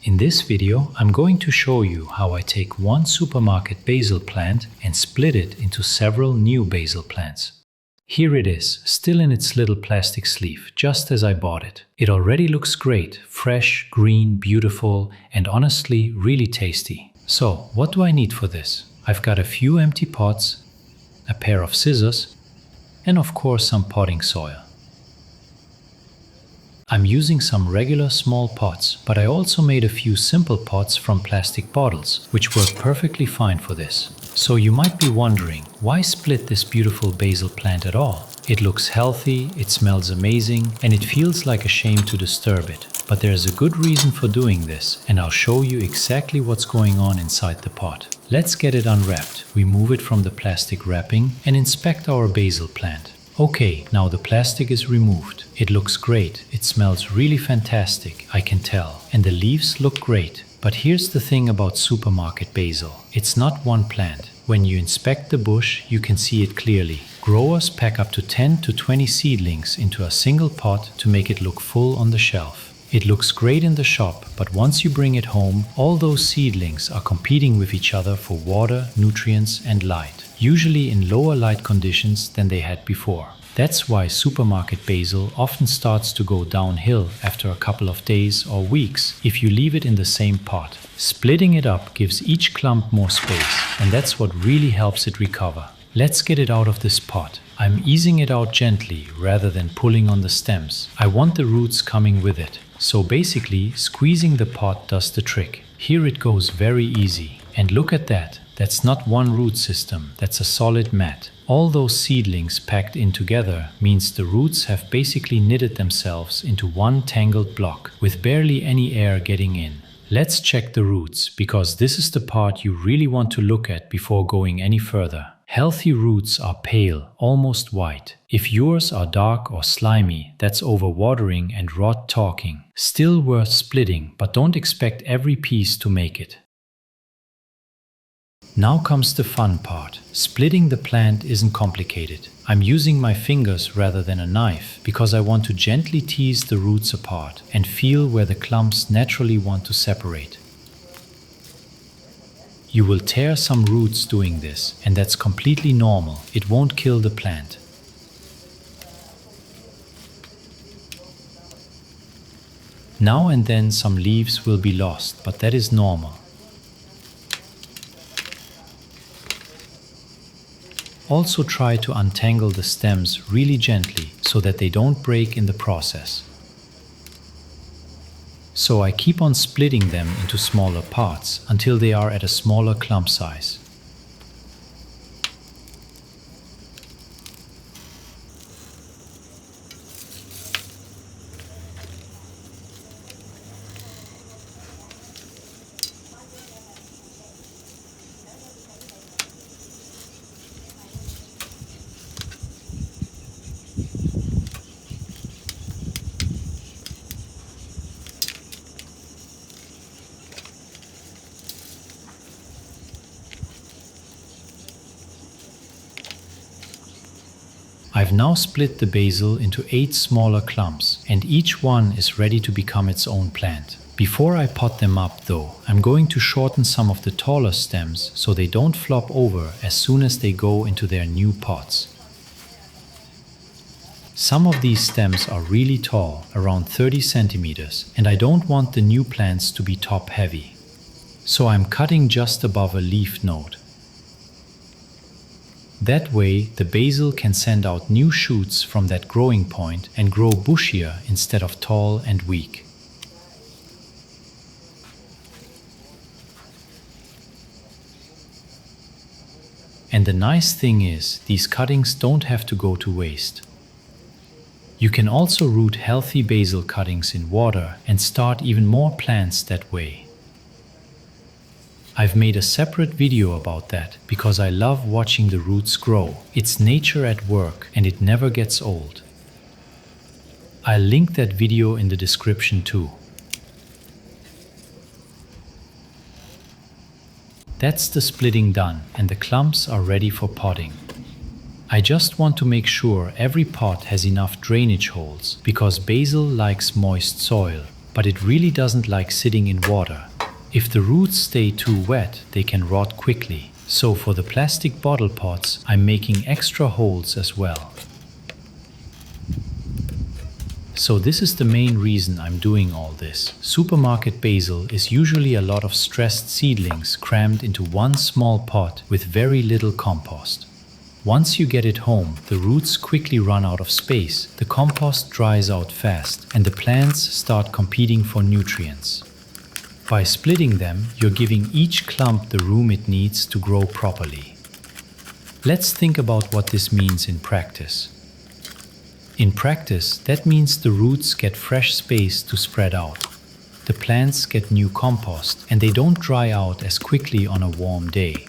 In this video, I'm going to show you how I take one supermarket basil plant and split it into several new basil plants. Here it is, still in its little plastic sleeve, just as I bought it. It already looks great, fresh, green, beautiful, and honestly, really tasty. So, what do I need for this? I've got a few empty pots, a pair of scissors, and of course some potting soil. I'm using some regular small pots, but I also made a few simple pots from plastic bottles, which work perfectly fine for this. So you might be wondering, why split this beautiful basil plant at all? It looks healthy, it smells amazing, and it feels like a shame to disturb it. But there's a good reason for doing this, and I'll show you exactly what's going on inside the pot. Let's get it unwrapped, remove it from the plastic wrapping, and inspect our basil plant. Okay, now the plastic is removed. It looks great, it smells really fantastic, I can tell, and the leaves look great. But here's the thing about supermarket basil. It's not one plant. When you inspect the bush, you can see it clearly. Growers pack up to 10 to 20 seedlings into a single pot to make it look full on the shelf. It looks great in the shop, but once you bring it home, all those seedlings are competing with each other for water, nutrients, and light, usually in lower light conditions than they had before. That's why supermarket basil often starts to go downhill after a couple of days or weeks if you leave it in the same pot. Splitting it up gives each clump more space, and that's what really helps it recover. Let's get it out of this pot. I'm easing it out gently rather than pulling on the stems. I want the roots coming with it. So basically, squeezing the pot does the trick. Here it goes very easy. And look at that. That's not one root system, that's a solid mat. All those seedlings packed in together means the roots have basically knitted themselves into one tangled block, with barely any air getting in. Let's check the roots, because this is the part you really want to look at before going any further. Healthy roots are pale, almost white. If yours are dark or slimy, that's overwatering and rot talking. Still worth splitting, but don't expect every piece to make it. Now comes the fun part. Splitting the plant isn't complicated. I'm using my fingers rather than a knife because I want to gently tease the roots apart and feel where the clumps naturally want to separate. You will tear some roots doing this, and that's completely normal. It won't kill the plant. Now and then some leaves will be lost, but that is normal. Also try to untangle the stems really gently so that they don't break in the process. So I keep on splitting them into smaller parts until they are at a smaller clump size. I've now split the basil into 8 smaller clumps, and each one is ready to become its own plant. Before I pot them up though, I'm going to shorten some of the taller stems so they don't flop over as soon as they go into their new pots. Some of these stems are really tall, around 30 centimeters, and I don't want the new plants to be top heavy. So I'm cutting just above a leaf node. That way, the basil can send out new shoots from that growing point and grow bushier instead of tall and weak. And the nice thing is, these cuttings don't have to go to waste. You can also root healthy basil cuttings in water and start even more plants that way. I've made a separate video about that because I love watching the roots grow. It's nature at work and it never gets old. I'll link that video in the description too. That's the splitting done and the clumps are ready for potting. I just want to make sure every pot has enough drainage holes because basil likes moist soil. but it really doesn't like sitting in water. If the roots stay too wet, they can rot quickly. So for the plastic bottle pots, I'm making extra holes as well. So this is the main reason I'm doing all this. Supermarket basil is usually a lot of stressed seedlings crammed into one small pot with very little compost. Once you get it home, the roots quickly run out of space, the compost dries out fast, and the plants start competing for nutrients. By splitting them, you're giving each clump the room it needs to grow properly. Let's think about what this means in practice. In practice, that means the roots get fresh space to spread out. The plants get new compost, and they don't dry out as quickly on a warm day.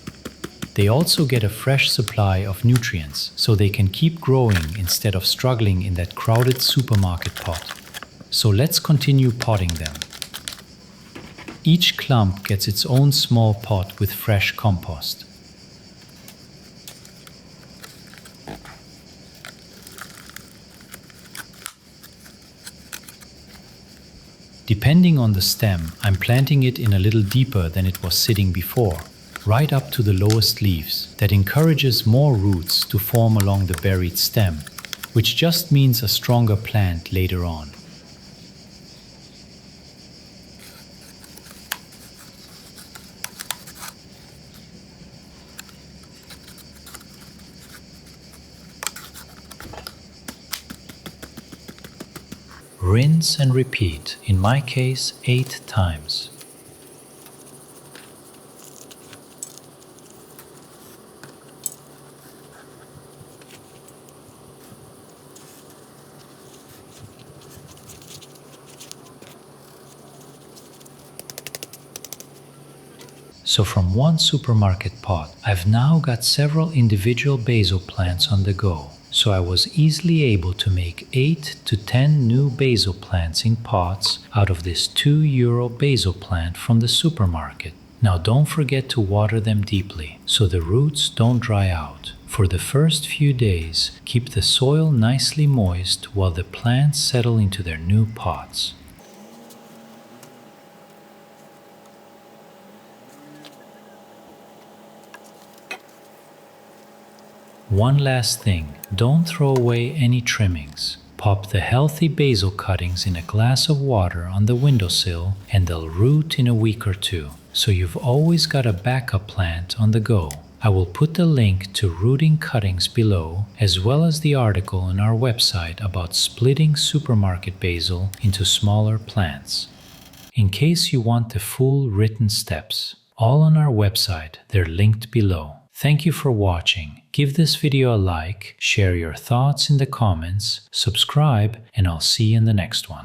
They also get a fresh supply of nutrients, so they can keep growing instead of struggling in that crowded supermarket pot. So let's continue potting them. Each clump gets its own small pot with fresh compost. Depending on the stem, I'm planting it in a little deeper than it was sitting before, right up to the lowest leaves. That encourages more roots to form along the buried stem, which just means a stronger plant later on. Rinse and repeat, in my case 8 times. So from one supermarket pot, I've now got several individual basil plants on the go. So I was easily able to make 8 to 10 new basil plants in pots out of this €2 basil plant from the supermarket. Now don't forget to water them deeply so the roots don't dry out. For the first few days, keep the soil nicely moist while the plants settle into their new pots. One last thing, don't throw away any trimmings. Pop the healthy basil cuttings in a glass of water on the windowsill and they'll root in a week or two. So you've always got a backup plant on the go. I will put the link to rooting cuttings below, as well as the article on our website about splitting supermarket basil into smaller plants. In case you want the full written steps, all on our website, they're linked below. Thank you for watching. Give this video a like, share your thoughts in the comments, subscribe, and I'll see you in the next one.